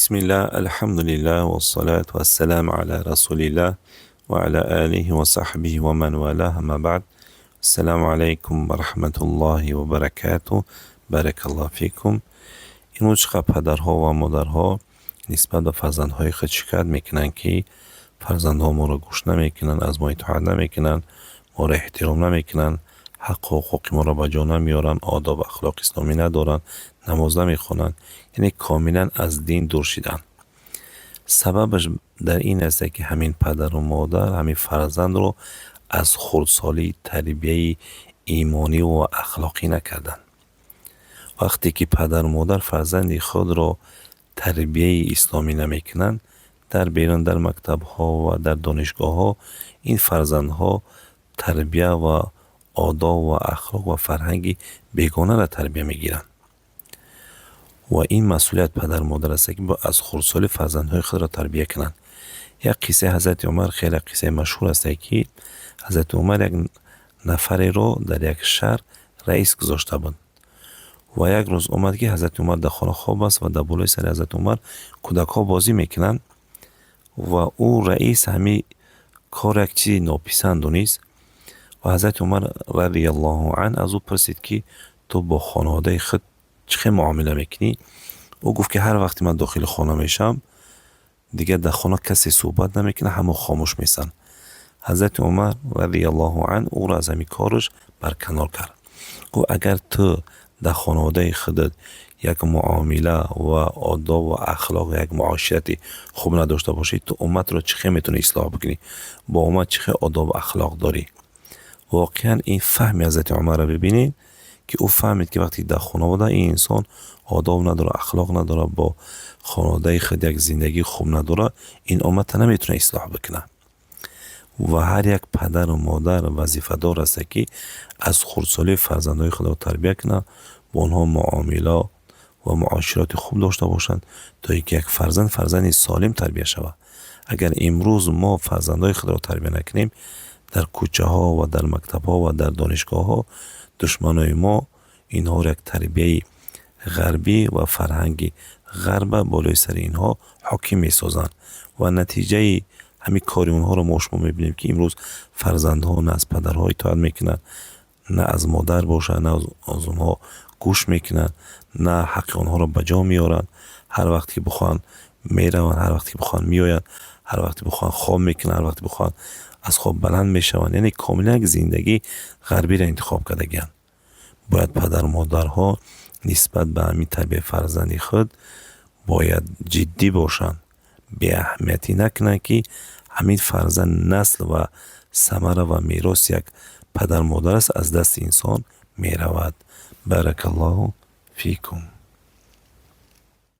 بسم الله الحمد لله والصلاة والسلام على رسول الله وعلى آله وصحبه ومن والاه اما بعد. السلام علیکم و رحمت الله و برکاته. بارک الله فیکم. این چقدر پدرها و مادرها نسبت به فرزندهای خود شکایت میکنن که فرزندها ما را گوش نمیکنن، از ما اطاعت نمیکنن، ما را احترام نمیکنن، حق و حقوق ما را به جا نمیارن، آداب و اخلاق اسلامی ندارن، نماز نمیخونن، یعنی کاملا از دین دور شدن. سببش در این است که همین پدر و مادر همین فرزند رو از خردسالی تربیه ایمانی و اخلاقی نکردن. وقتی که پدر و مادر فرزند خود را تربیه اسلامی نمیکنن، در بیرون در مکتب ها و در دانشگاه ها این فرزندها تربیه و آداب و اخلاق و فرهنگی بیگانه را تربیه میگیرن و این مسئولیت پدر و مادر است که با از خردسالی فرزندهای خود را تربیه کنند. یک قصه حضرت عمر خیلی قصه مشهور است که حضرت عمر یک نفری را در یک شهر رئیس گذاشته بود و یک روز اومد که حضرت عمر در خانه خواب است و در بالای سر حضرت عمر کودک ها بازی میکنن و او رئیس همی کار یک چیزی ناپسند دونست و حضرت عمر رضی الله عنه از او پرسید که تو با خانواده خود چه معامله میکنی؟ او گفت که هر وقتی من داخل خانه میشم دیگه در خانه کسی صحبت نمیکنه، همه خاموش میسن. حضرت عمر رضی الله عنه او را از همین کارش برکنار کرد. گفت اگر تو در خانواده خودت یک معامله و آداب و اخلاق یک معاشرتی خوب نداشته باشی، تو امت رو چه میتونی اصلاح بکنی؟ با امت چه آداب و اخلاق داری؟ واقعا این فهم حضرت عمر رو ببینید که او فهمید که وقتی در خانواده این انسان آداب نداره، اخلاق نداره، با خانواده خود یک زندگی خوب نداره، این امت نمیتونه اصلاح بکنه. و هر یک پدر و مادر وظیفه دار است که از خردسالی فرزندهای خود را تربیت کنه، با آنها معامله و معاشرات خوب داشته باشند تا اینکه یک فرزند سالم تربیت شود. اگر امروز ما فرزندهای خود را تربیت نکنیم، در کوچه ها و در مکتب ها و در دانشگاه ها دشمنای ما اینها را یک تربیه غربی و فرهنگی غرب بالای سر اینها حاکم می سازن و نتیجه همین کاری اونها رو ما شما میبینیم که امروز فرزندها نه از پدرها اطاعت میکنن، نه از مادر باشن، نه از اونها گوش میکنن، نه حق اونها رو بجا میارن. هر وقتی که بخوان میرون، هر وقتی که بخوان میآین، هر وقتی بخوان خواب میکنن، هر وقتی بخوان از خواب بلند میشون. یعنی کاملا یک زندگی غربی را انتخاب کردگیان. باید پدر و مادرها نسبت به همین تربیت فرزندی خود باید جدی باشن، به اهمیتی نکنن که همین فرزند نسل و ثمره و میراث یک پدر مادر است، از دست انسان میرود. بارک الله فیکم.